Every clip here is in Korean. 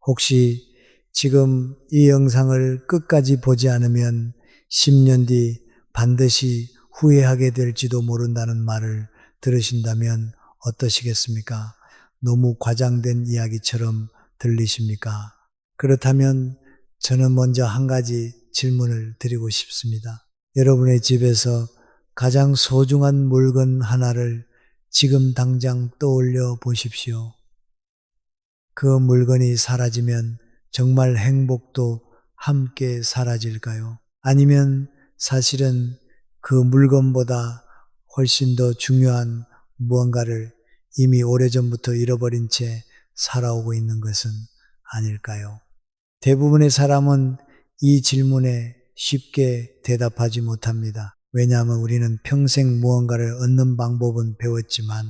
혹시 지금 이 영상을 끝까지 보지 않으면 10년 뒤 반드시 후회하게 될지도 모른다는 말을 들으신다면 어떠시겠습니까? 너무 과장된 이야기처럼 들리십니까? 그렇다면 저는 먼저 한 가지 질문을 드리고 싶습니다. 여러분의 집에서 가장 소중한 물건 하나를 지금 당장 떠올려 보십시오. 그 물건이 사라지면 정말 행복도 함께 사라질까요? 아니면 사실은 그 물건보다 훨씬 더 중요한 무언가를 이미 오래전부터 잃어버린 채 살아오고 있는 것은 아닐까요? 대부분의 사람은 이 질문에 쉽게 대답하지 못합니다. 왜냐하면 우리는 평생 무언가를 얻는 방법은 배웠지만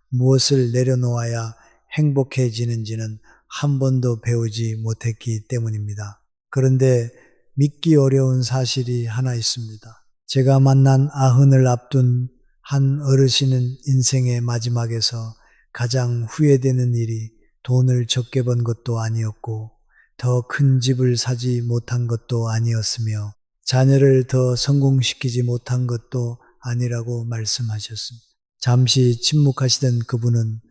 무엇을 내려놓아야 행복해지는지는 한 번도 배우지 못했기 때문입니다. 그런데 믿기 어려운 사실이 하나 있습니다. 제가 만난 90을 앞둔 한 어르신은 인생의 마지막에서 가장 후회되는 일이 돈을 적게 번 것도 아니었고 더 큰 집을 사지 못한 것도 아니었으며 자녀를 더 성공시키지 못한 것도 아니라고 말씀하셨습니다. 잠시 침묵하시던 그분은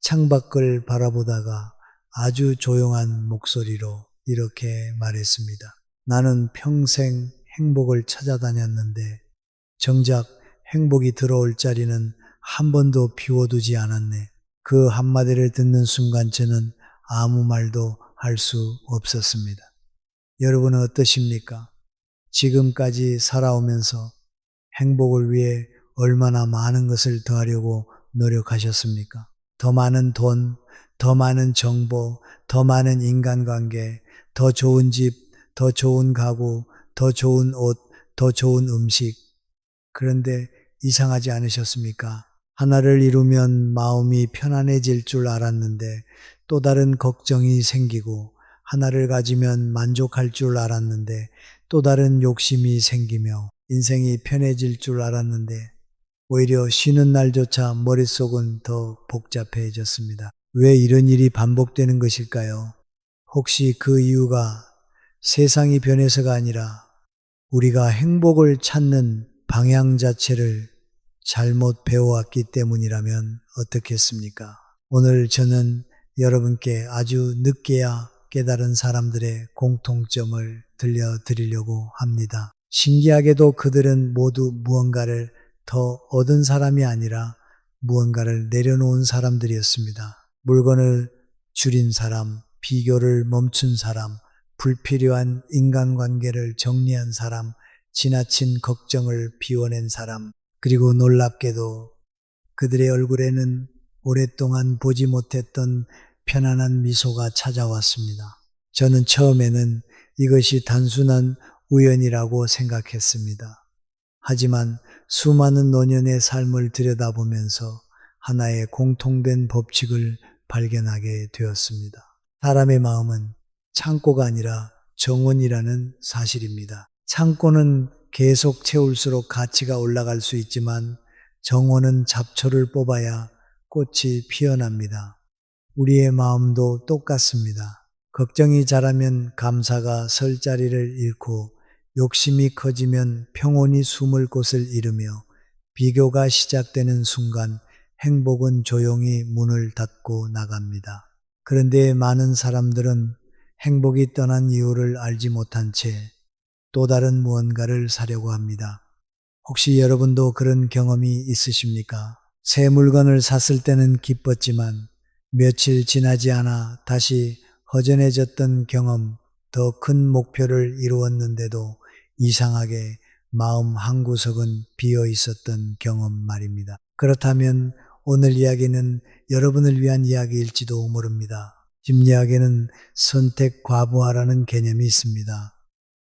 창밖을 바라보다가 아주 조용한 목소리로 이렇게 말했습니다. 나는 평생 행복을 찾아다녔는데 정작 행복이 들어올 자리는 한 번도 비워두지 않았네. 그 한마디를 듣는 순간 저는 아무 말도 할 수 없었습니다. 여러분은 어떠십니까? 지금까지 살아오면서 행복을 위해 얼마나 많은 것을 더하려고 노력하셨습니까? 더 많은 돈, 더 많은 정보, 더 많은 인간관계, 더 좋은 집, 더 좋은 가구, 더 좋은 옷, 더 좋은 음식. 그런데 이상하지 않으셨습니까? 하나를 이루면 마음이 편안해질 줄 알았는데 또 다른 걱정이 생기고 하나를 가지면 만족할 줄 알았는데 또 다른 욕심이 생기며 인생이 편해질 줄 알았는데 오히려 쉬는 날조차 머릿속은 더 복잡해졌습니다. 왜 이런 일이 반복되는 것일까요? 혹시 그 이유가 세상이 변해서가 아니라 우리가 행복을 찾는 방향 자체를 잘못 배워왔기 때문이라면 어떻겠습니까? 오늘 저는 여러분께 아주 늦게야 깨달은 사람들의 공통점을 들려드리려고 합니다. 신기하게도 그들은 모두 무언가를 더 얻은 사람이 아니라 무언가를 내려놓은 사람들이었습니다. 물건을 줄인 사람, 비교를 멈춘 사람, 불필요한 인간관계를 정리한 사람, 지나친 걱정을 비워낸 사람, 그리고 놀랍게도 그들의 얼굴에는 오랫동안 보지 못했던 편안한 미소가 찾아왔습니다. 저는 처음에는 이것이 단순한 우연이라고 생각했습니다. 하지만 수많은 노년의 삶을 들여다보면서 하나의 공통된 법칙을 발견하게 되었습니다. 사람의 마음은 창고가 아니라 정원이라는 사실입니다. 창고는 계속 채울수록 가치가 올라갈 수 있지만 정원은 잡초를 뽑아야 꽃이 피어납니다. 우리의 마음도 똑같습니다. 걱정이 자라면 감사가 설 자리를 잃고 욕심이 커지면 평온이 숨을 곳을 잃으며 비교가 시작되는 순간 행복은 조용히 문을 닫고 나갑니다. 그런데 많은 사람들은 행복이 떠난 이유를 알지 못한 채 또 다른 무언가를 사려고 합니다. 혹시 여러분도 그런 경험이 있으십니까? 새 물건을 샀을 때는 기뻤지만 며칠 지나지 않아 다시 허전해졌던 경험, 더 큰 목표를 이루었는데도 이상하게 마음 한구석은 비어 있었던 경험 말입니다. 그렇다면 오늘 이야기는 여러분을 위한 이야기일지도 모릅니다. 심리학에는 선택 과부하라는 개념이 있습니다.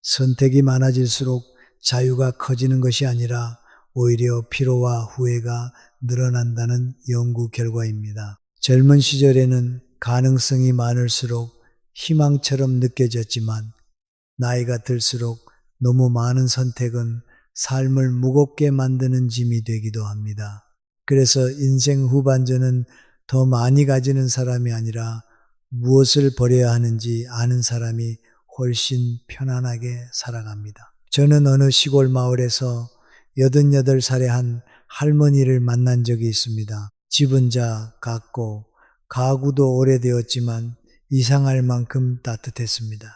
선택이 많아질수록 자유가 커지는 것이 아니라 오히려 피로와 후회가 늘어난다는 연구 결과입니다. 젊은 시절에는 가능성이 많을수록 희망처럼 느껴졌지만 나이가 들수록 너무 많은 선택은 삶을 무겁게 만드는 짐이 되기도 합니다. 그래서 인생 후반전은 더 많이 가지는 사람이 아니라 무엇을 버려야 하는지 아는 사람이 훨씬 편안하게 살아갑니다. 저는 어느 시골 마을에서 88살의 한 할머니를 만난 적이 있습니다. 집은 작고 가구도 오래되었지만 이상할 만큼 따뜻했습니다.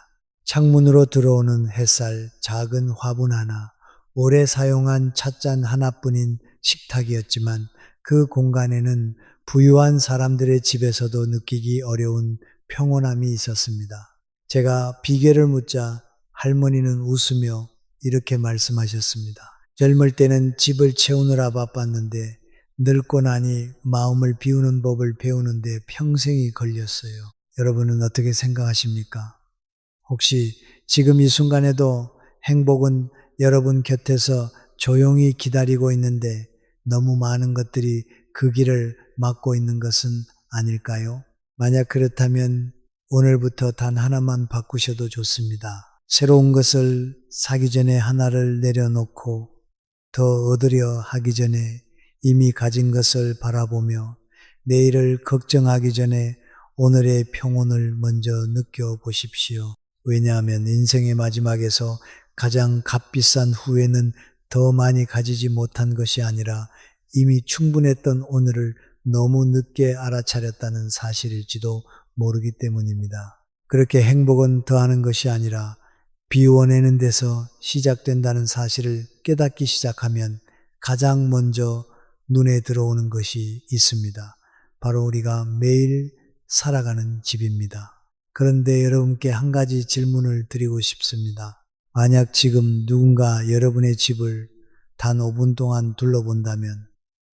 창문으로 들어오는 햇살, 작은 화분 하나, 오래 사용한 찻잔 하나뿐인 식탁이었지만 그 공간에는 부유한 사람들의 집에서도 느끼기 어려운 평온함이 있었습니다. 제가 비결을 묻자 할머니는 웃으며 이렇게 말씀하셨습니다. 젊을 때는 집을 채우느라 바빴는데 늙고 나니 마음을 비우는 법을 배우는데 평생이 걸렸어요. 여러분은 어떻게 생각하십니까? 혹시 지금 이 순간에도 행복은 여러분 곁에서 조용히 기다리고 있는데 너무 많은 것들이 그 길을 막고 있는 것은 아닐까요? 만약 그렇다면 오늘부터 단 하나만 바꾸셔도 좋습니다. 새로운 것을 사기 전에 하나를 내려놓고 더 얻으려 하기 전에 이미 가진 것을 바라보며 내일을 걱정하기 전에 오늘의 평온을 먼저 느껴보십시오. 왜냐하면 인생의 마지막에서 가장 값비싼 후회는 더 많이 가지지 못한 것이 아니라 이미 충분했던 오늘을 너무 늦게 알아차렸다는 사실일지도 모르기 때문입니다. 그렇게 행복은 더하는 것이 아니라 비워내는 데서 시작된다는 사실을 깨닫기 시작하면 가장 먼저 눈에 들어오는 것이 있습니다. 바로 우리가 매일 살아가는 집입니다. 그런데 여러분께 한 가지 질문을 드리고 싶습니다. 만약 지금 누군가 여러분의 집을 단 5분 동안 둘러본다면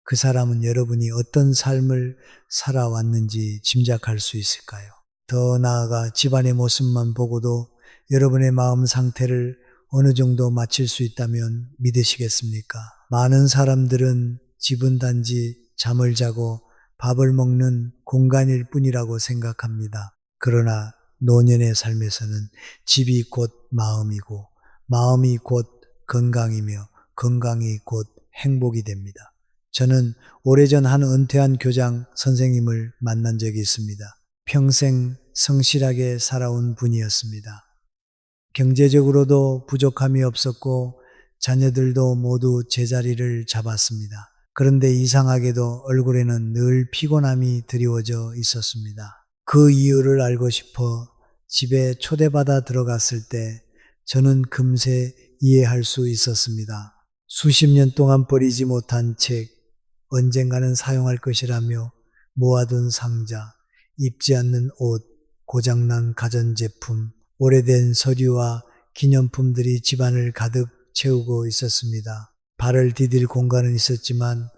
그 사람은 여러분이 어떤 삶을 살아왔는지 짐작할 수 있을까요? 더 나아가 집안의 모습만 보고도 여러분의 마음 상태를 어느 정도 맞힐 수 있다면 믿으시겠습니까? 많은 사람들은 집은 단지 잠을 자고 밥을 먹는 공간일 뿐이라고 생각합니다. 그러나 노년의 삶에서는 집이 곧 마음이고 마음이 곧 건강이며 건강이 곧 행복이 됩니다. 저는 오래전 한 은퇴한 교장 선생님을 만난 적이 있습니다. 평생 성실하게 살아온 분이었습니다. 경제적으로도 부족함이 없었고 자녀들도 모두 제자리를 잡았습니다. 그런데 이상하게도 얼굴에는 늘 피곤함이 드리워져 있었습니다. 그 이유를 알고 싶어 집에 초대받아 들어갔을 때 저는 금세 이해할 수 있었습니다. 수십 년 동안 버리지 못한 책, 언젠가는 사용할 것이라며 모아둔 상자, 입지 않는 옷, 고장난 가전제품, 오래된 서류와 기념품들이 집안을 가득 채우고 있었습니다. 발을 디딜 공간은 있었지만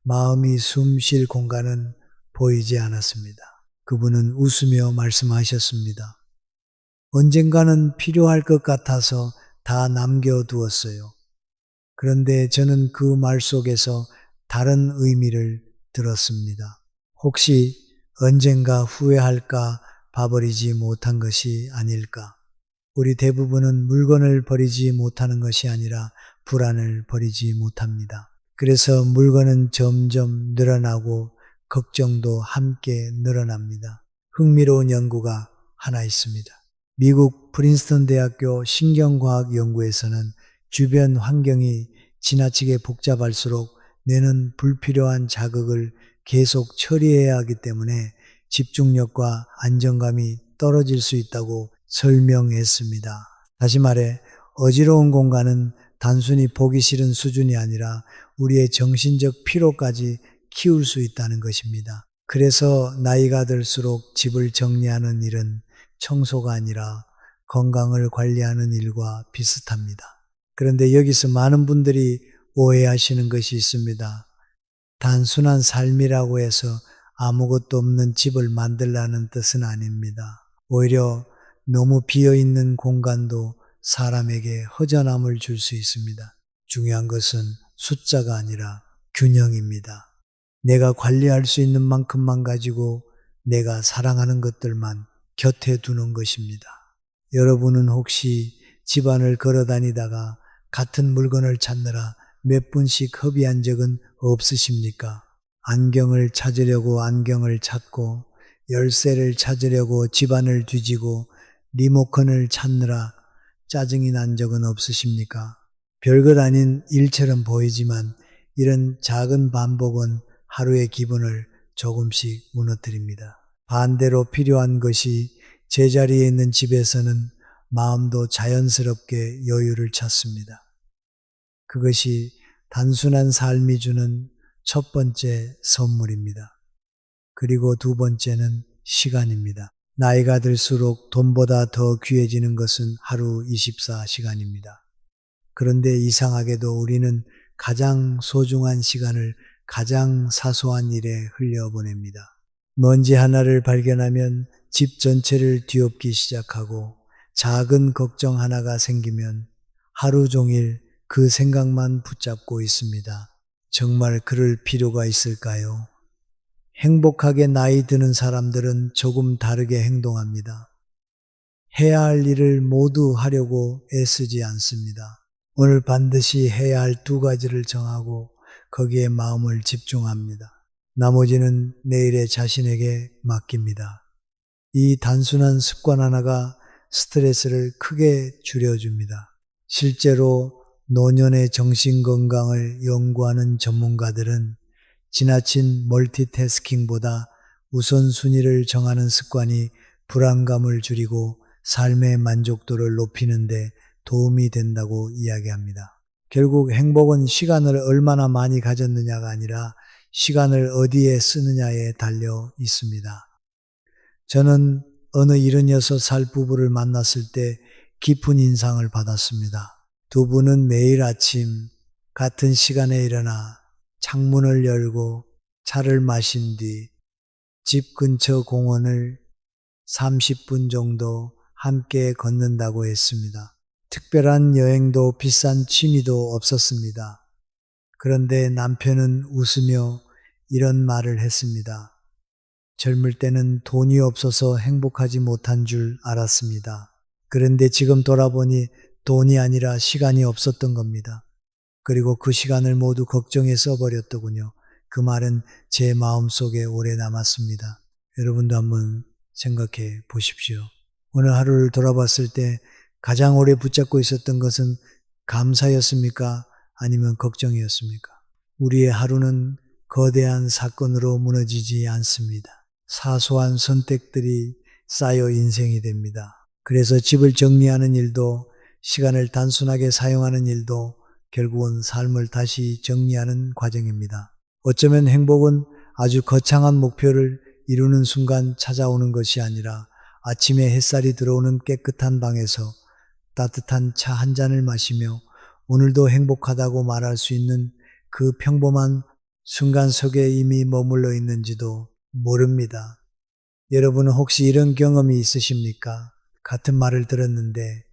마음이 숨 쉴 공간은 보이지 않았습니다. 그분은 웃으며 말씀하셨습니다. 언젠가는 필요할 것 같아서 다 남겨두었어요. 그런데 저는 그 말 속에서 다른 의미를 들었습니다. 혹시 언젠가 후회할까 봐버리지 못한 것이 아닐까? 우리 대부분은 물건을 버리지 못하는 것이 아니라 불안을 버리지 못합니다. 그래서 물건은 점점 늘어나고 걱정도 함께 늘어납니다. 흥미로운 연구가 하나 있습니다. 미국 프린스턴 대학교 신경과학 연구에서는 주변 환경이 지나치게 복잡할수록 뇌는 불필요한 자극을 계속 처리해야 하기 때문에 집중력과 안정감이 떨어질 수 있다고 설명했습니다. 다시 말해 어지러운 공간은 단순히 보기 싫은 수준이 아니라 우리의 정신적 피로까지 키울 수 있다는 것입니다. 그래서 나이가 들수록 집을 정리하는 일은 청소가 아니라 건강을 관리하는 일과 비슷합니다. 그런데 여기서 많은 분들이 오해하시는 것이 있습니다. 단순한 삶이라고 해서 아무것도 없는 집을 만들라는 뜻은 아닙니다. 오히려 너무 비어있는 공간도 사람에게 허전함을 줄 수 있습니다. 중요한 것은 숫자가 아니라 균형입니다. 내가 관리할 수 있는 만큼만 가지고 내가 사랑하는 것들만 곁에 두는 것입니다. 여러분은 혹시 집안을 걸어 다니다가 같은 물건을 찾느라 몇 분씩 허비한 적은 없으십니까? 안경을 찾으려고 안경을 찾고 열쇠를 찾으려고 집안을 뒤지고 리모컨을 찾느라 짜증이 난 적은 없으십니까? 별것 아닌 일처럼 보이지만 이런 작은 반복은 하루의 기분을 조금씩 무너뜨립니다. 반대로 필요한 것이 제자리에 있는 집에서는 마음도 자연스럽게 여유를 찾습니다. 그것이 단순한 삶이 주는 첫 번째 선물입니다. 그리고 두 번째는 시간입니다. 나이가 들수록 돈보다 더 귀해지는 것은 하루 24시간입니다. 그런데 이상하게도 우리는 가장 소중한 시간을 가장 사소한 일에 흘려보냅니다. 먼지 하나를 발견하면 집 전체를 뒤엎기 시작하고 작은 걱정 하나가 생기면 하루 종일 그 생각만 붙잡고 있습니다. 정말 그럴 필요가 있을까요? 행복하게 나이 드는 사람들은 조금 다르게 행동합니다. 해야 할 일을 모두 하려고 애쓰지 않습니다. 오늘 반드시 해야 할 두 가지를 정하고 거기에 마음을 집중합니다. 나머지는 내일의 자신에게 맡깁니다. 이 단순한 습관 하나가 스트레스를 크게 줄여줍니다. 실제로 노년의 정신건강을 연구하는 전문가들은 지나친 멀티태스킹보다 우선순위를 정하는 습관이 불안감을 줄이고 삶의 만족도를 높이는 데 도움이 된다고 이야기합니다. 결국 행복은 시간을 얼마나 많이 가졌느냐가 아니라 시간을 어디에 쓰느냐에 달려 있습니다. 저는 어느 76살 부부를 만났을 때 깊은 인상을 받았습니다. 두 분은 매일 아침 같은 시간에 일어나 창문을 열고 차를 마신 뒤 집 근처 공원을 30분 정도 함께 걷는다고 했습니다. 특별한 여행도 비싼 취미도 없었습니다. 그런데 남편은 웃으며 이런 말을 했습니다. 젊을 때는 돈이 없어서 행복하지 못한 줄 알았습니다. 그런데 지금 돌아보니 돈이 아니라 시간이 없었던 겁니다. 그리고 그 시간을 모두 걱정에 써버렸더군요. 그 말은 제 마음속에 오래 남았습니다. 여러분도 한번 생각해 보십시오. 오늘 하루를 돌아봤을 때 가장 오래 붙잡고 있었던 것은 감사였습니까? 아니면 걱정이었습니까? 우리의 하루는 거대한 사건으로 무너지지 않습니다. 사소한 선택들이 쌓여 인생이 됩니다. 그래서 집을 정리하는 일도 시간을 단순하게 사용하는 일도 결국은 삶을 다시 정리하는 과정입니다. 어쩌면 행복은 아주 거창한 목표를 이루는 순간 찾아오는 것이 아니라 아침에 햇살이 들어오는 깨끗한 방에서 따뜻한 차 한 잔을 마시며 오늘도 행복하다고 말할 수 있는 그 평범한 순간 속에 이미 머물러 있는지도 모릅니다. 여러분은 혹시 이런 경험이 있으십니까? 같은 말을 들었는데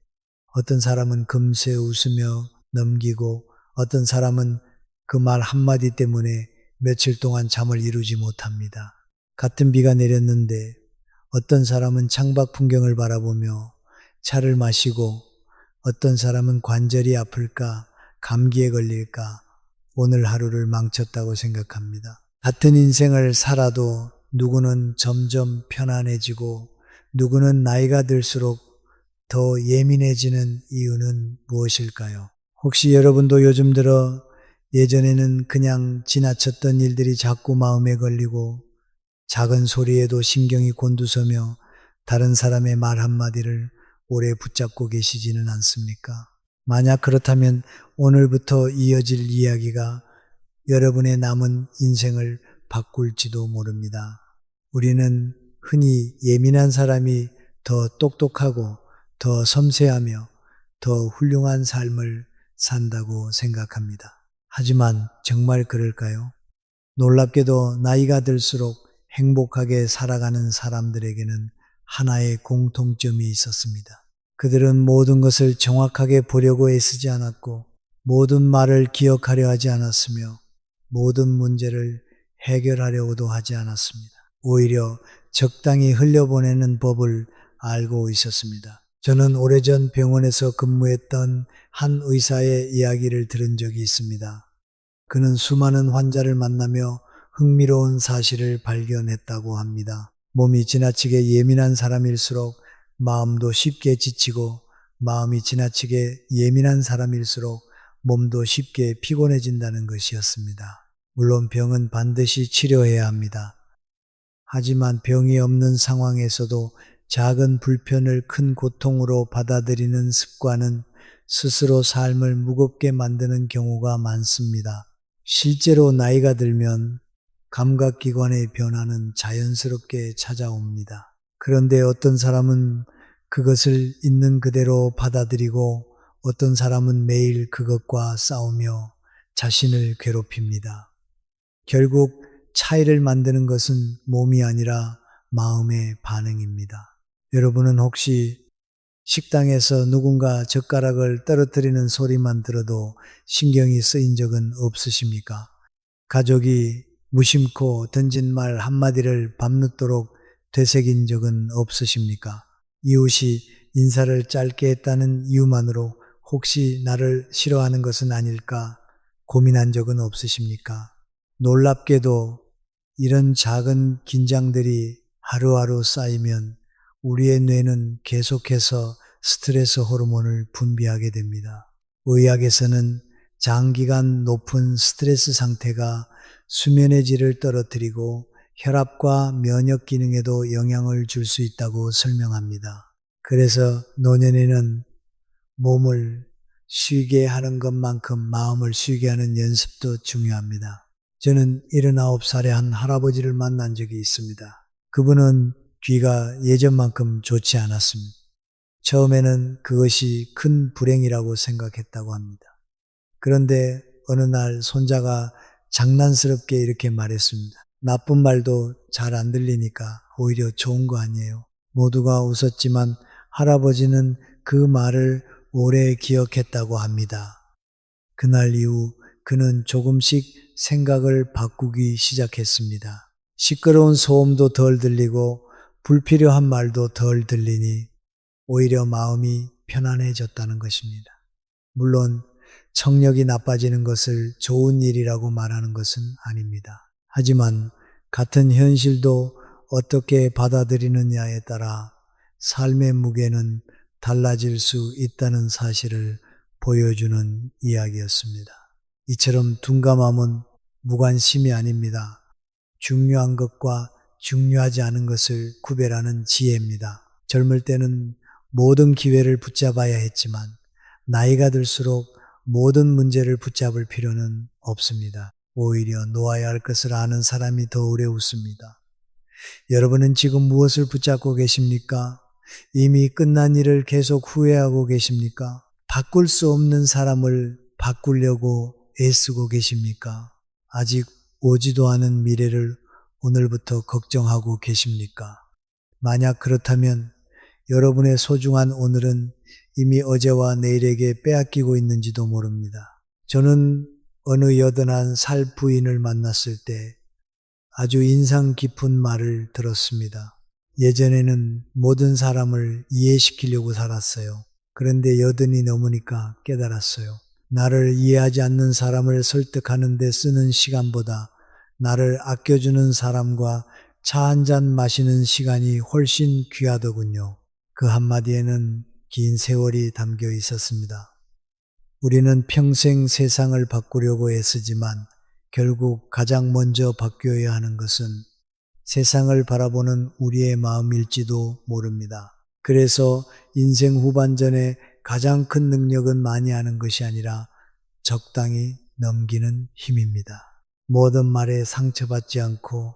어떤 사람은 금세 웃으며 넘기고 어떤 사람은 그 말 한마디 때문에 며칠 동안 잠을 이루지 못합니다. 같은 비가 내렸는데 어떤 사람은 창밖 풍경을 바라보며 차를 마시고 어떤 사람은 관절이 아플까, 감기에 걸릴까, 오늘 하루를 망쳤다고 생각합니다. 같은 인생을 살아도 누구는 점점 편안해지고 누구는 나이가 들수록 더 예민해지는 이유는 무엇일까요? 혹시 여러분도 요즘 들어 예전에는 그냥 지나쳤던 일들이 자꾸 마음에 걸리고 작은 소리에도 신경이 곤두서며 다른 사람의 말 한마디를 오래 붙잡고 계시지는 않습니까? 만약 그렇다면 오늘부터 이어질 이야기가 여러분의 남은 인생을 바꿀지도 모릅니다. 우리는 흔히 예민한 사람이 더 똑똑하고 더 섬세하며 더 훌륭한 삶을 산다고 생각합니다. 하지만 정말 그럴까요? 놀랍게도 나이가 들수록 행복하게 살아가는 사람들에게는 하나의 공통점이 있었습니다. 그들은 모든 것을 정확하게 보려고 애쓰지 않았고 모든 말을 기억하려 하지 않았으며 모든 문제를 해결하려고도 하지 않았습니다. 오히려 적당히 흘려보내는 법을 알고 있었습니다. 저는 오래전 병원에서 근무했던 한 의사의 이야기를 들은 적이 있습니다. 그는 수많은 환자를 만나며 흥미로운 사실을 발견했다고 합니다. 몸이 지나치게 예민한 사람일수록 마음도 쉽게 지치고 마음이 지나치게 예민한 사람일수록 몸도 쉽게 피곤해진다는 것이었습니다. 물론 병은 반드시 치료해야 합니다. 하지만 병이 없는 상황에서도 작은 불편을 큰 고통으로 받아들이는 습관은 스스로 삶을 무겁게 만드는 경우가 많습니다. 실제로 나이가 들면 감각기관의 변화는 자연스럽게 찾아옵니다. 그런데 어떤 사람은 그것을 있는 그대로 받아들이고 어떤 사람은 매일 그것과 싸우며 자신을 괴롭힙니다. 결국 차이를 만드는 것은 몸이 아니라 마음의 반응입니다. 여러분은 혹시 식당에서 누군가 젓가락을 떨어뜨리는 소리만 들어도 신경이 쓰인 적은 없으십니까? 가족이 무심코 던진 말 한마디를 밤늦도록 되새긴 적은 없으십니까? 이웃이 인사를 짧게 했다는 이유만으로 혹시 나를 싫어하는 것은 아닐까 고민한 적은 없으십니까? 놀랍게도 이런 작은 긴장들이 하루하루 쌓이면 우리의 뇌는 계속해서 스트레스 호르몬을 분비하게 됩니다. 의학에서는 장기간 높은 스트레스 상태가 수면의 질을 떨어뜨리고 혈압과 면역 기능에도 영향을 줄 수 있다고 설명합니다. 그래서 노년에는 몸을 쉬게 하는 것만큼 마음을 쉬게 하는 연습도 중요합니다. 저는 79살의 한 할아버지를 만난 적이 있습니다. 그분은 귀가 예전만큼 좋지 않았습니다. 처음에는 그것이 큰 불행이라고 생각했다고 합니다. 그런데 어느 날 손자가 장난스럽게 이렇게 말했습니다. 나쁜 말도 잘 안 들리니까 오히려 좋은 거 아니에요. 모두가 웃었지만 할아버지는 그 말을 오래 기억했다고 합니다. 그날 이후 그는 조금씩 생각을 바꾸기 시작했습니다. 시끄러운 소음도 덜 들리고 불필요한 말도 덜 들리니 오히려 마음이 편안해졌다는 것입니다. 물론 청력이 나빠지는 것을 좋은 일이라고 말하는 것은 아닙니다. 하지만 같은 현실도 어떻게 받아들이느냐에 따라 삶의 무게는 달라질 수 있다는 사실을 보여주는 이야기였습니다. 이처럼 둔감함은 무관심이 아닙니다. 중요한 것과 중요하지 않은 것을 구별하는 지혜입니다. 젊을 때는 모든 기회를 붙잡아야 했지만 나이가 들수록 모든 문제를 붙잡을 필요는 없습니다. 오히려 놓아야 할 것을 아는 사람이 더 오래 웃습니다. 여러분은 지금 무엇을 붙잡고 계십니까? 이미 끝난 일을 계속 후회하고 계십니까? 바꿀 수 없는 사람을 바꾸려고 애쓰고 계십니까? 아직 오지도 않은 미래를 오늘부터 걱정하고 계십니까? 만약 그렇다면 여러분의 소중한 오늘은 이미 어제와 내일에게 빼앗기고 있는지도 모릅니다. 저는 어느 여든한 살 부인을 만났을 때 아주 인상 깊은 말을 들었습니다. 예전에는 모든 사람을 이해시키려고 살았어요. 그런데 여든이 넘으니까 깨달았어요. 나를 이해하지 않는 사람을 설득하는 데 쓰는 시간보다 나를 아껴주는 사람과 차 한 잔 마시는 시간이 훨씬 귀하더군요. 그 한마디에는 긴 세월이 담겨 있었습니다. 우리는 평생 세상을 바꾸려고 애쓰지만 결국 가장 먼저 바뀌어야 하는 것은 세상을 바라보는 우리의 마음일지도 모릅니다. 그래서 인생 후반전에 가장 큰 능력은 많이 하는 것이 아니라 적당히 넘기는 힘입니다. 모든 말에 상처받지 않고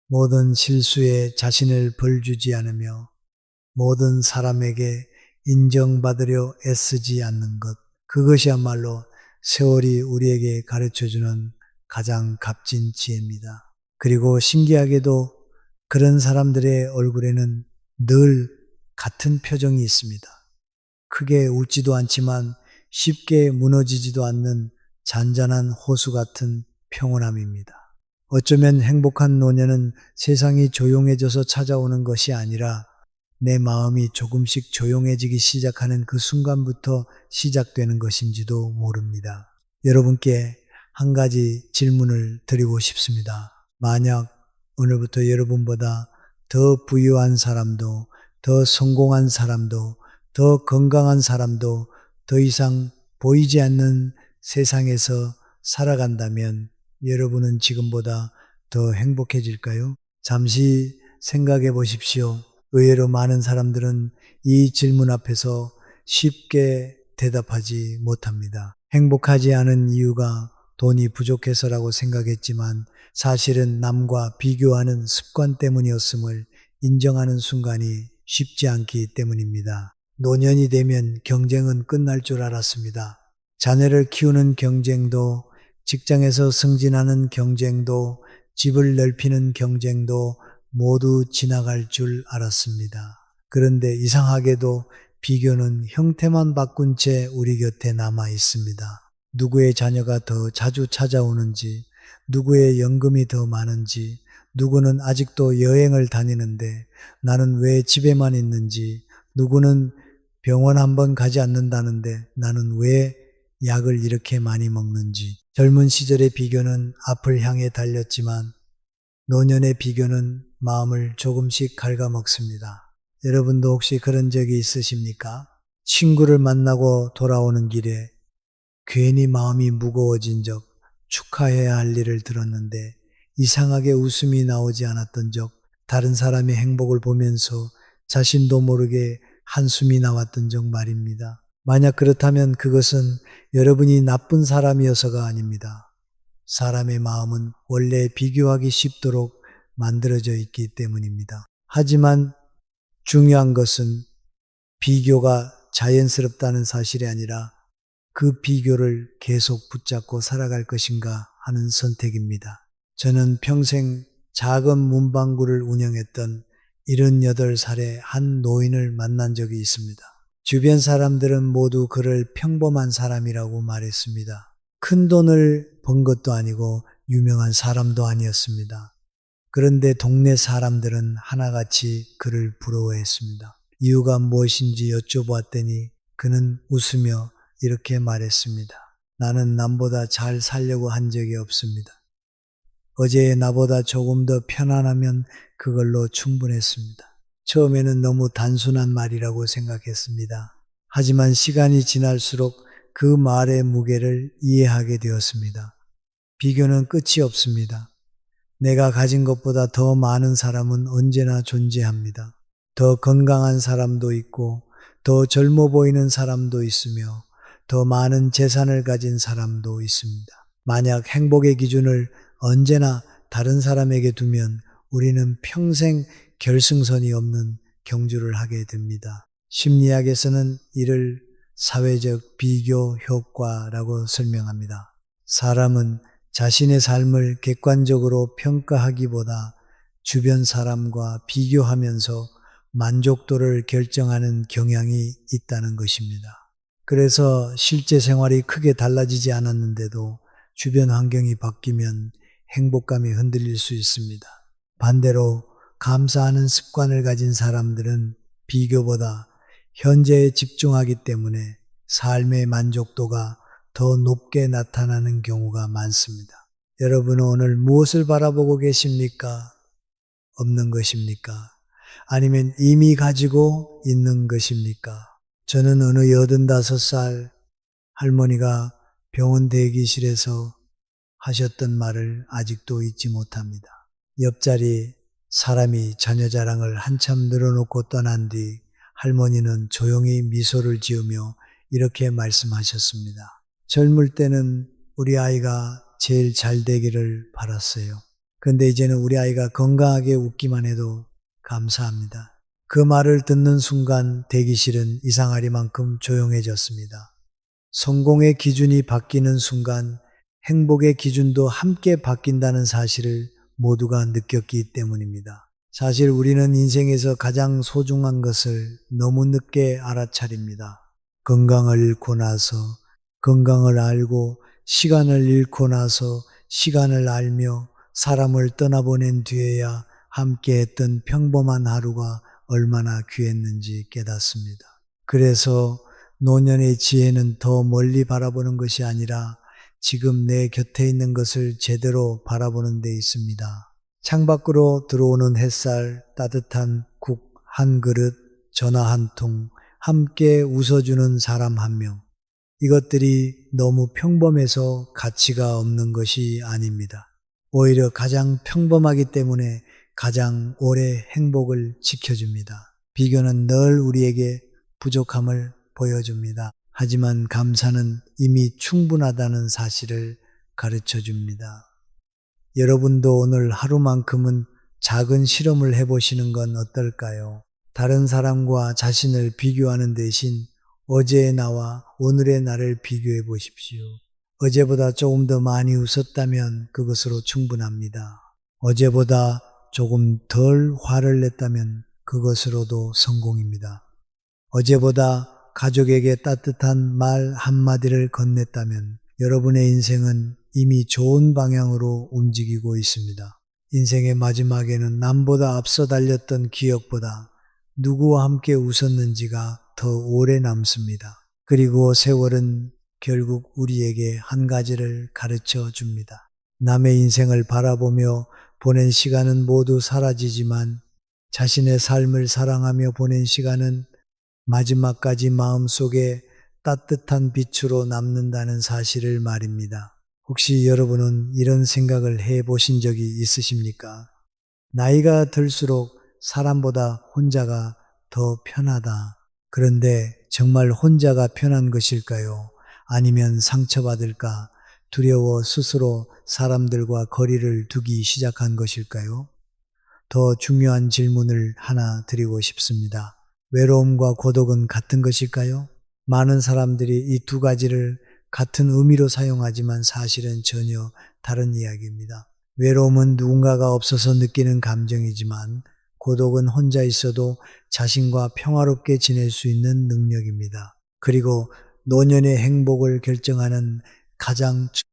모든 실수에 자신을 벌주지 않으며 모든 사람에게 인정받으려 애쓰지 않는 것, 그것이야말로 세월이 우리에게 가르쳐주는 가장 값진 지혜입니다. 그리고 신기하게도 그런 사람들의 얼굴에는 늘 같은 표정이 있습니다. 크게 웃지도 않지만 쉽게 무너지지도 않는 잔잔한 호수 같은 평온함입니다. 어쩌면 행복한 노년은 세상이 조용해져서 찾아오는 것이 아니라 내 마음이 조금씩 조용해지기 시작하는 그 순간부터 시작되는 것인지도 모릅니다. 여러분께 한 가지 질문을 드리고 싶습니다. 만약 오늘부터 여러분보다 더 부유한 사람도, 더 성공한 사람도, 더 건강한 사람도 더 이상 보이지 않는 세상에서 살아간다면 여러분은 지금보다 더 행복해질까요? 잠시 생각해 보십시오. 의외로 많은 사람들은 이 질문 앞에서 쉽게 대답하지 못합니다. 행복하지 않은 이유가 돈이 부족해서라고 생각했지만 사실은 남과 비교하는 습관 때문이었음을 인정하는 순간이 쉽지 않기 때문입니다. 노년이 되면 경쟁은 끝날 줄 알았습니다. 자녀를 키우는 경쟁도, 직장에서 승진하는 경쟁도, 집을 넓히는 경쟁도 모두 지나갈 줄 알았습니다. 그런데 이상하게도 비교는 형태만 바꾼 채 우리 곁에 남아 있습니다. 누구의 자녀가 더 자주 찾아오는지, 누구의 연금이 더 많은지, 누구는 아직도 여행을 다니는데 나는 왜 집에만 있는지, 누구는 병원 한번 가지 않는다는데 나는 왜 약을 이렇게 많이 먹는지. 젊은 시절의 비교는 앞을 향해 달렸지만 노년의 비교는 마음을 조금씩 갉아먹습니다. 여러분도 혹시 그런 적이 있으십니까? 친구를 만나고 돌아오는 길에 괜히 마음이 무거워진 적, 축하해야 할 일을 들었는데 이상하게 웃음이 나오지 않았던 적, 다른 사람의 행복을 보면서 자신도 모르게 한숨이 나왔던 적 말입니다. 만약 그렇다면 그것은 여러분이 나쁜 사람이어서가 아닙니다. 사람의 마음은 원래 비교하기 쉽도록 만들어져 있기 때문입니다. 하지만 중요한 것은 비교가 자연스럽다는 사실이 아니라 그 비교를 계속 붙잡고 살아갈 것인가 하는 선택입니다. 저는 평생 작은 문방구를 운영했던 78살의 한 노인을 만난 적이 있습니다. 주변 사람들은 모두 그를 평범한 사람이라고 말했습니다. 큰 돈을 번 것도 아니고 유명한 사람도 아니었습니다. 그런데 동네 사람들은 하나같이 그를 부러워했습니다. 이유가 무엇인지 여쭤보았더니 그는 웃으며 이렇게 말했습니다. 나는 남보다 잘 살려고 한 적이 없습니다. 어제의 나보다 조금 더 편안하면 그걸로 충분했습니다. 처음에는 너무 단순한 말이라고 생각했습니다. 하지만 시간이 지날수록 그 말의 무게를 이해하게 되었습니다. 비교는 끝이 없습니다. 내가 가진 것보다 더 많은 사람은 언제나 존재합니다. 더 건강한 사람도 있고, 더 젊어 보이는 사람도 있으며, 더 많은 재산을 가진 사람도 있습니다. 만약 행복의 기준을 언제나 다른 사람에게 두면 우리는 평생 결승선이 없는 경주를 하게 됩니다. 심리학에서는 이를 사회적 비교 효과라고 설명합니다. 사람은 자신의 삶을 객관적으로 평가하기보다 주변 사람과 비교하면서 만족도를 결정하는 경향이 있다는 것입니다. 그래서 실제 생활이 크게 달라지지 않았는데도 주변 환경이 바뀌면 행복감이 흔들릴 수 있습니다. 반대로 감사하는 습관을 가진 사람들은 비교보다 현재에 집중하기 때문에 삶의 만족도가 더 높게 나타나는 경우가 많습니다. 여러분은 오늘 무엇을 바라보고 계십니까? 없는 것입니까? 아니면 이미 가지고 있는 것입니까? 저는 어느 85살 할머니가 병원 대기실에서 하셨던 말을 아직도 잊지 못합니다. 옆자리 사람이 자녀 자랑을 한참 늘어놓고 떠난 뒤 할머니는 조용히 미소를 지으며 이렇게 말씀하셨습니다. 젊을 때는 우리 아이가 제일 잘 되기를 바랐어요. 그런데 이제는 우리 아이가 건강하게 웃기만 해도 감사합니다. 그 말을 듣는 순간 대기실은 이상하리만큼 조용해졌습니다. 성공의 기준이 바뀌는 순간 행복의 기준도 함께 바뀐다는 사실을 모두가 느꼈기 때문입니다. 사실 우리는 인생에서 가장 소중한 것을 너무 늦게 알아차립니다. 건강을 잃고 나서, 건강을 알고, 시간을 잃고 나서 시간을 알며 사람을 떠나보낸 뒤에야 함께했던 평범한 하루가 얼마나 귀했는지 깨닫습니다. 그래서 노년의 지혜는 더 멀리 바라보는 것이 아니라 지금 내 곁에 있는 것을 제대로 바라보는 데 있습니다. 창밖으로 들어오는 햇살, 따뜻한 국 한 그릇, 전화 한 통, 함께 웃어주는 사람 한 명. 이것들이 너무 평범해서 가치가 없는 것이 아닙니다. 오히려 가장 평범하기 때문에 가장 오래 행복을 지켜줍니다. 비교는 늘 우리에게 부족함을 보여줍니다. 하지만 감사는 이미 충분하다는 사실을 가르쳐 줍니다. 여러분도 오늘 하루만큼은 작은 실험을 해보시는 건 어떨까요? 다른 사람과 자신을 비교하는 대신 어제의 나와 오늘의 나를 비교해 보십시오. 어제보다 조금 더 많이 웃었다면 그것으로 충분합니다. 어제보다 조금 덜 화를 냈다면 그것으로도 성공입니다. 어제보다 가족에게 따뜻한 말 한마디를 건넸다면 여러분의 인생은 이미 좋은 방향으로 움직이고 있습니다. 인생의 마지막에는 남보다 앞서 달렸던 기억보다 누구와 함께 웃었는지가 더 오래 남습니다. 그리고 세월은 결국 우리에게 한 가지를 가르쳐 줍니다. 남의 인생을 바라보며 보낸 시간은 모두 사라지지만 자신의 삶을 사랑하며 보낸 시간은 마지막까지 마음속에 따뜻한 빛으로 남는다는 사실을 말입니다. 혹시 여러분은 이런 생각을 해보신 적이 있으십니까? 나이가 들수록 사람보다 혼자가 더 편하다. 그런데 정말 혼자가 편한 것일까요? 아니면 상처받을까 두려워 스스로 사람들과 거리를 두기 시작한 것일까요? 더 중요한 질문을 하나 드리고 싶습니다. 외로움과 고독은 같은 것일까요? 많은 사람들이 이 두 가지를 같은 의미로 사용하지만 사실은 전혀 다른 이야기입니다. 외로움은 누군가가 없어서 느끼는 감정이지만 고독은 혼자 있어도 자신과 평화롭게 지낼 수 있는 능력입니다. 그리고 노년의 행복을 결정하는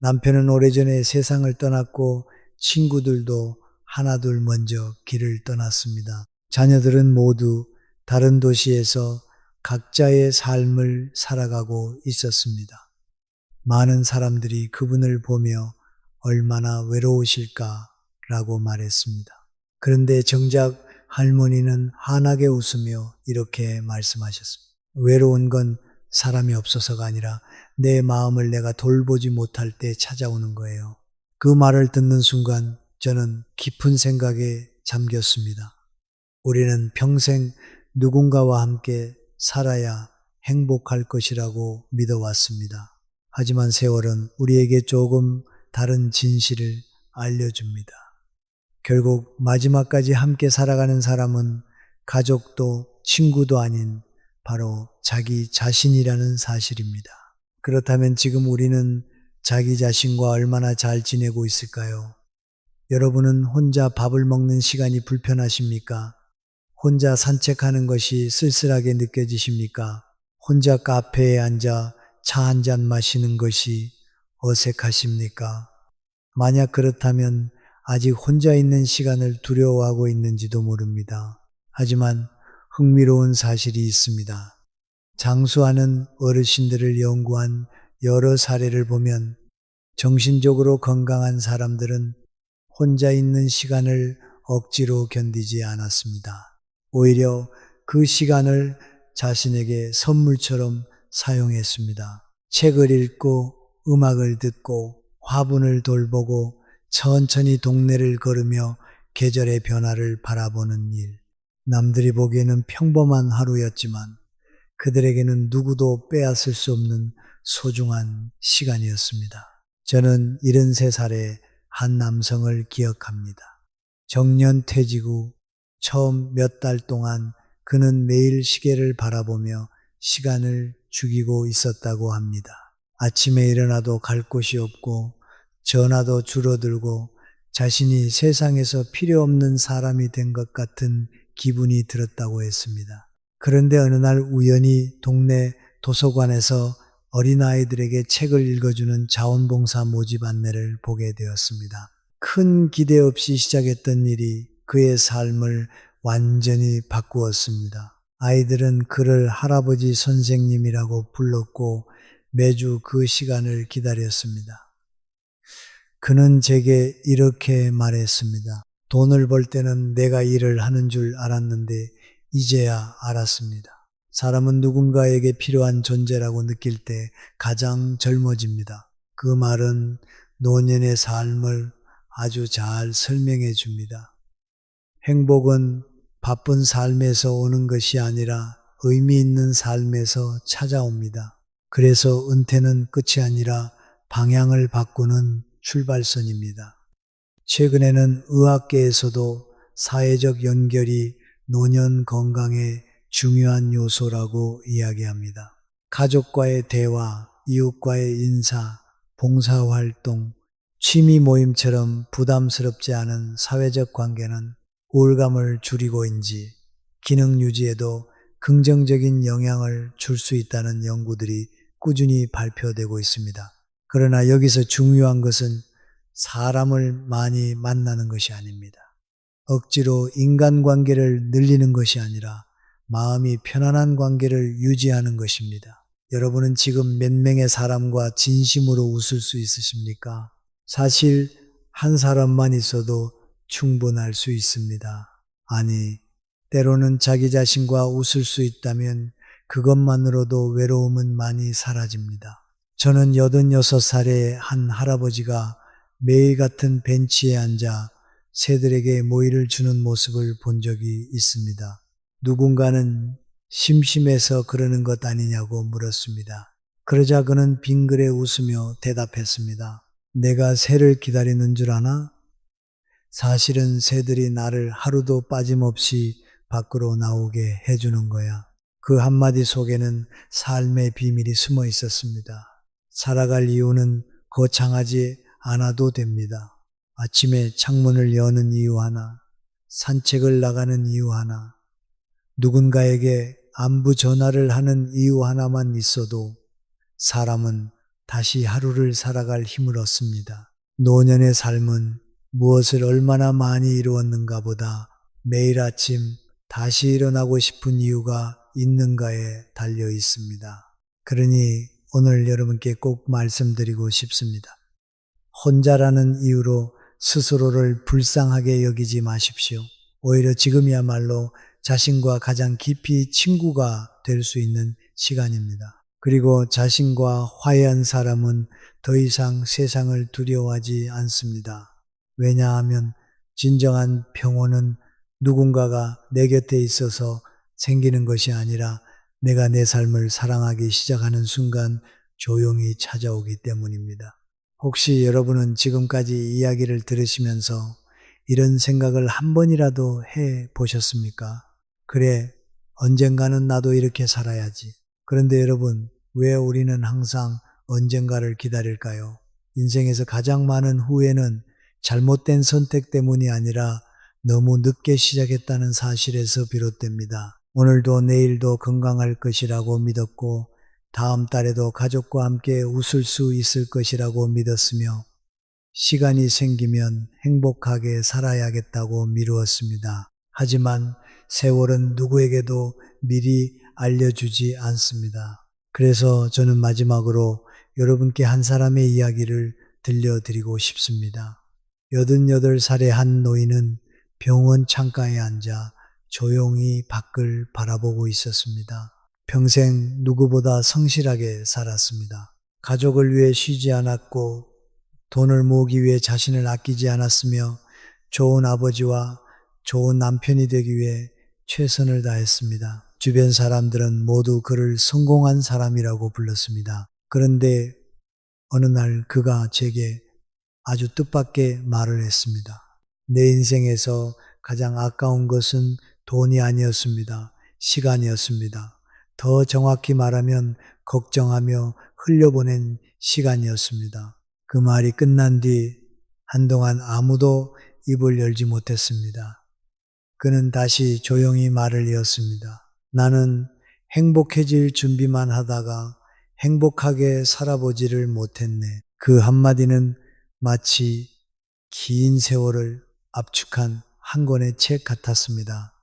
남편은 오래전에 세상을 떠났고 친구들도 하나둘 먼저 길을 떠났습니다. 자녀들은 모두 다른 도시에서 각자의 삶을 살아가고 있었습니다. 많은 사람들이 그분을 보며 얼마나 외로우실까라고 말했습니다. 그런데 정작 할머니는 환하게 웃으며 이렇게 말씀하셨습니다. 외로운 건 사람이 없어서가 아니라 내 마음을 내가 돌보지 못할 때 찾아오는 거예요. 그 말을 듣는 순간 저는 깊은 생각에 잠겼습니다. 우리는 평생 누군가와 함께 살아야 행복할 것이라고 믿어왔습니다. 하지만 세월은 우리에게 조금 다른 진실을 알려줍니다. 결국 마지막까지 함께 살아가는 사람은 가족도 친구도 아닌 바로 자기 자신이라는 사실입니다. 그렇다면 지금 우리는 자기 자신과 얼마나 잘 지내고 있을까요? 여러분은 혼자 밥을 먹는 시간이 불편하십니까? 혼자 산책하는 것이 쓸쓸하게 느껴지십니까? 혼자 카페에 앉아 차 한 잔 마시는 것이 어색하십니까? 만약 그렇다면 아직 혼자 있는 시간을 두려워하고 있는지도 모릅니다. 하지만 흥미로운 사실이 있습니다. 장수하는 어르신들을 연구한 여러 사례를 보면 정신적으로 건강한 사람들은 혼자 있는 시간을 억지로 견디지 않았습니다. 오히려 그 시간을 자신에게 선물처럼 사용했습니다. 책을 읽고 음악을 듣고 화분을 돌보고 천천히 동네를 걸으며 계절의 변화를 바라보는 일. 남들이 보기에는 평범한 하루였지만 그들에게는 누구도 빼앗을 수 없는 소중한 시간이었습니다. 저는 73살의 한 남성을 기억합니다. 정년 퇴직 후 처음 몇 달 동안 그는 매일 시계를 바라보며 시간을 죽이고 있었다고 합니다. 아침에 일어나도 갈 곳이 없고 전화도 줄어들고 자신이 세상에서 필요 없는 사람이 된 것 같은 기분이 들었다고 했습니다. 그런데 어느 날 우연히 동네 도서관에서 어린아이들에게 책을 읽어주는 자원봉사 모집 안내를 보게 되었습니다. 큰 기대 없이 시작했던 일이 그의 삶을 완전히 바꾸었습니다. 아이들은 그를 할아버지 선생님이라고 불렀고 매주 그 시간을 기다렸습니다. 그는 제게 이렇게 말했습니다. 돈을 벌 때는 내가 일을 하는 줄 알았는데 이제야 알았습니다. 사람은 누군가에게 필요한 존재라고 느낄 때 가장 젊어집니다. 그 말은 노년의 삶을 아주 잘 설명해 줍니다. 행복은 바쁜 삶에서 오는 것이 아니라 의미 있는 삶에서 찾아옵니다. 그래서 은퇴는 끝이 아니라 방향을 바꾸는 출발선입니다. 최근에는 의학계에서도 사회적 연결이 노년 건강의 중요한 요소라고 이야기합니다. 가족과의 대화, 이웃과의 인사, 봉사활동, 취미 모임처럼 부담스럽지 않은 사회적 관계는 우울감을 줄이고인지 기능 유지에도 긍정적인 영향을 줄 수 있다는 연구들이 꾸준히 발표되고 있습니다. 그러나 여기서 중요한 것은 사람을 많이 만나는 것이 아닙니다. 억지로 인간관계를 늘리는 것이 아니라 마음이 편안한 관계를 유지하는 것입니다. 여러분은 지금 몇 명의 사람과 진심으로 웃을 수 있으십니까? 사실 한 사람만 있어도 충분할 수 있습니다. 아니, 때로는 자기 자신과 웃을 수 있다면 그것만으로도 외로움은 많이 사라집니다. 저는 86살의 한 할아버지가 매일 같은 벤치에 앉아 새들에게 모이를 주는 모습을 본 적이 있습니다. 누군가는 심심해서 그러는 것 아니냐고 물었습니다. 그러자 그는 빙그레 웃으며 대답했습니다. 내가 새를 기다리는 줄 아나? 사실은 새들이 나를 하루도 빠짐없이 밖으로 나오게 해주는 거야. 그 한마디 속에는 삶의 비밀이 숨어 있었습니다. 살아갈 이유는 거창하지 않아도 됩니다. 아침에 창문을 여는 이유 하나, 산책을 나가는 이유 하나, 누군가에게 안부 전화를 하는 이유 하나만 있어도 사람은 다시 하루를 살아갈 힘을 얻습니다. 노년의 삶은 무엇을 얼마나 많이 이루었는가 보다 매일 아침 다시 일어나고 싶은 이유가 있는가에 달려 있습니다. 그러니 오늘 여러분께 꼭 말씀드리고 싶습니다. 혼자라는 이유로 스스로를 불쌍하게 여기지 마십시오. 오히려 지금이야말로 자신과 가장 깊이 친구가 될 수 있는 시간입니다. 그리고 자신과 화해한 사람은 더 이상 세상을 두려워하지 않습니다. 왜냐하면 진정한 평온은 누군가가 내 곁에 있어서 생기는 것이 아니라 내가 내 삶을 사랑하기 시작하는 순간 조용히 찾아오기 때문입니다. 혹시 여러분은 지금까지 이야기를 들으시면서 이런 생각을 한 번이라도 해 보셨습니까? 그래, 언젠가는 나도 이렇게 살아야지. 그런데 여러분, 왜 우리는 항상 언젠가를 기다릴까요? 인생에서 가장 많은 후회는 잘못된 선택 때문이 아니라 너무 늦게 시작했다는 사실에서 비롯됩니다. 오늘도 내일도 건강할 것이라고 믿었고 다음 달에도 가족과 함께 웃을 수 있을 것이라고 믿었으며 시간이 생기면 행복하게 살아야겠다고 미루었습니다. 하지만 세월은 누구에게도 미리 알려주지 않습니다. 그래서 저는 마지막으로 여러분께 한 사람의 이야기를 들려드리고 싶습니다. 88살의 한 노인은 병원 창가에 앉아 조용히 밖을 바라보고 있었습니다. 평생 누구보다 성실하게 살았습니다. 가족을 위해 쉬지 않았고 돈을 모으기 위해 자신을 아끼지 않았으며 좋은 아버지와 좋은 남편이 되기 위해 최선을 다했습니다. 주변 사람들은 모두 그를 성공한 사람이라고 불렀습니다. 그런데 어느 날 그가 제게 아주 뜻밖의 말을 했습니다. 내 인생에서 가장 아까운 것은 돈이 아니었습니다. 시간이었습니다. 더 정확히 말하면 걱정하며 흘려보낸 시간이었습니다. 그 말이 끝난 뒤 한동안 아무도 입을 열지 못했습니다. 그는 다시 조용히 말을 이었습니다. 나는 행복해질 준비만 하다가 행복하게 살아보지를 못했네. 그 한마디는 마치 긴 세월을 압축한 한 권의 책 같았습니다.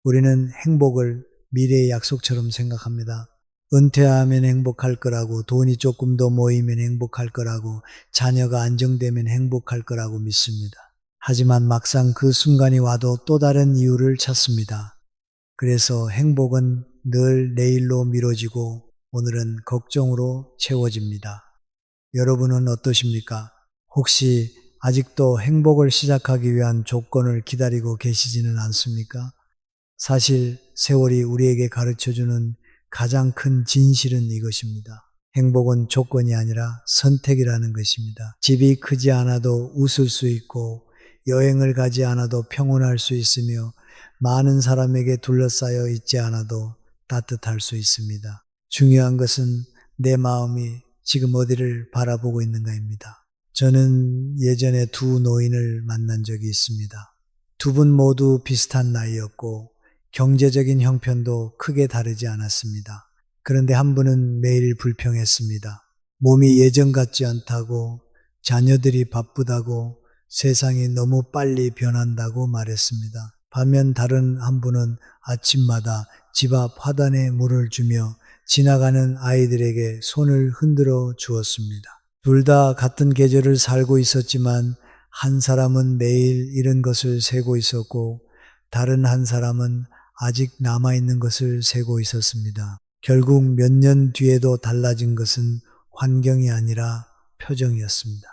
우리는 행복을 미래의 약속처럼 생각합니다. 은퇴하면 행복할 거라고, 돈이 조금 더 모이면 행복할 거라고, 자녀가 안정되면 행복할 거라고 믿습니다. 하지만 막상 그 순간이 와도 또 다른 이유를 찾습니다. 그래서 행복은 늘 내일로 미뤄지고 오늘은 걱정으로 채워집니다. 여러분은 어떠십니까? 혹시 아직도 행복을 시작하기 위한 조건을 기다리고 계시지는 않습니까? 사실 세월이 우리에게 가르쳐주는 가장 큰 진실은 이것입니다. 행복은 조건이 아니라 선택이라는 것입니다. 집이 크지 않아도 웃을 수 있고 여행을 가지 않아도 평온할 수 있으며 많은 사람에게 둘러싸여 있지 않아도 따뜻할 수 있습니다. 중요한 것은 내 마음이 지금 어디를 바라보고 있는가입니다. 저는 예전에 두 노인을 만난 적이 있습니다. 두 분 모두 비슷한 나이였고 경제적인 형편도 크게 다르지 않았습니다. 그런데 한 분은 매일 불평했습니다. 몸이 예전 같지 않다고, 자녀들이 바쁘다고, 세상이 너무 빨리 변한다고 말했습니다. 반면 다른 한 분은 아침마다 집 앞 화단에 물을 주며 지나가는 아이들에게 손을 흔들어 주었습니다. 둘 다 같은 계절을 살고 있었지만 한 사람은 매일 잃은 것을 세고 있었고 다른 한 사람은 아직 남아있는 것을 세고 있었습니다. 결국 몇 년 뒤에도 달라진 것은 환경이 아니라 표정이었습니다.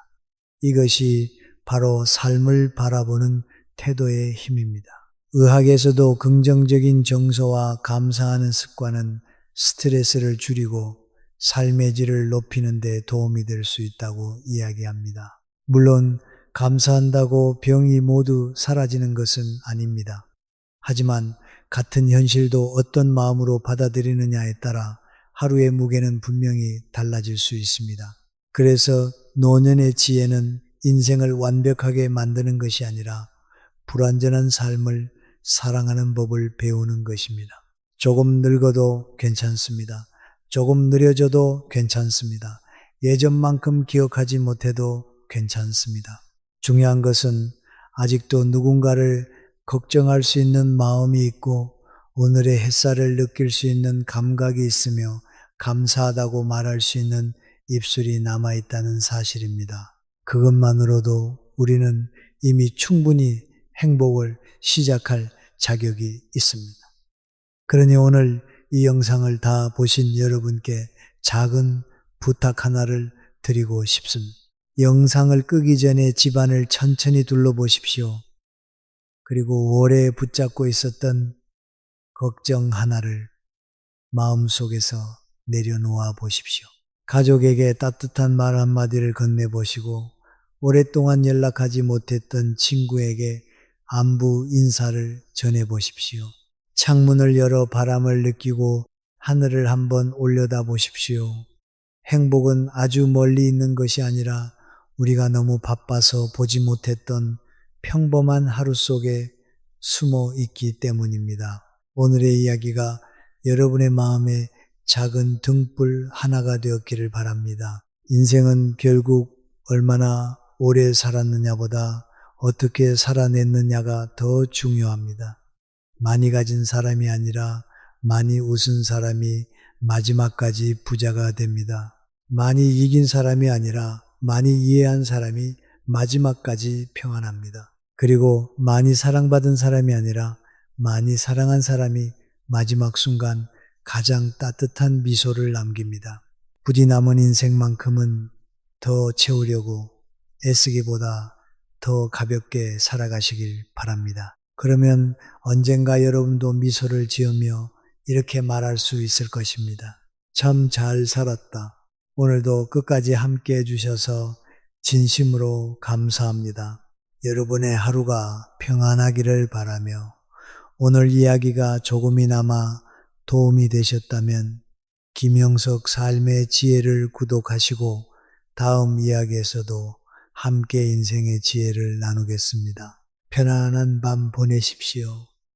이것이 바로 삶을 바라보는 태도의 힘입니다. 의학에서도 긍정적인 정서와 감사하는 습관은 스트레스를 줄이고 삶의 질을 높이는 데 도움이 될 수 있다고 이야기합니다. 물론 감사한다고 병이 모두 사라지는 것은 아닙니다. 하지만 같은 현실도 어떤 마음으로 받아들이느냐에 따라 하루의 무게는 분명히 달라질 수 있습니다. 그래서 노년의 지혜는 인생을 완벽하게 만드는 것이 아니라 불완전한 삶을 사랑하는 법을 배우는 것입니다. 조금 늙어도 괜찮습니다. 조금 느려져도 괜찮습니다. 예전만큼 기억하지 못해도 괜찮습니다. 중요한 것은 아직도 누군가를 걱정할 수 있는 마음이 있고 오늘의 햇살을 느낄 수 있는 감각이 있으며 감사하다고 말할 수 있는 입술이 남아있다는 사실입니다. 그것만으로도 우리는 이미 충분히 행복을 시작할 자격이 있습니다. 그러니 오늘 이 영상을 다 보신 여러분께 작은 부탁 하나를 드리고 싶습니다. 영상을 끄기 전에 집안을 천천히 둘러보십시오. 그리고 오래 붙잡고 있었던 걱정 하나를 마음속에서 내려놓아 보십시오. 가족에게 따뜻한 말 한마디를 건네보시고 오랫동안 연락하지 못했던 친구에게 안부 인사를 전해보십시오. 창문을 열어 바람을 느끼고 하늘을 한번 올려다 보십시오. 행복은 아주 멀리 있는 것이 아니라 우리가 너무 바빠서 보지 못했던 평범한 하루 속에 숨어 있기 때문입니다. 오늘의 이야기가 여러분의 마음에 작은 등불 하나가 되었기를 바랍니다. 인생은 결국 얼마나 오래 살았느냐보다 어떻게 살아냈느냐가 더 중요합니다. 많이 가진 사람이 아니라 많이 웃은 사람이 마지막까지 부자가 됩니다. 많이 이긴 사람이 아니라 많이 이해한 사람이 마지막까지 평안합니다. 그리고 많이 사랑받은 사람이 아니라 많이 사랑한 사람이 마지막 순간 가장 따뜻한 미소를 남깁니다. 부디 남은 인생만큼은 더 채우려고 애쓰기보다 더 가볍게 살아가시길 바랍니다. 그러면 언젠가 여러분도 미소를 지으며 이렇게 말할 수 있을 것입니다. 참 잘 살았다. 오늘도 끝까지 함께 해주셔서 진심으로 감사합니다. 여러분의 하루가 평안하기를 바라며 오늘 이야기가 조금이나마 도움이 되셨다면 김영석 삶의 지혜를 구독하시고 다음 이야기에서도 함께 인생의 지혜를 나누겠습니다. 편안한 밤 보내십시오.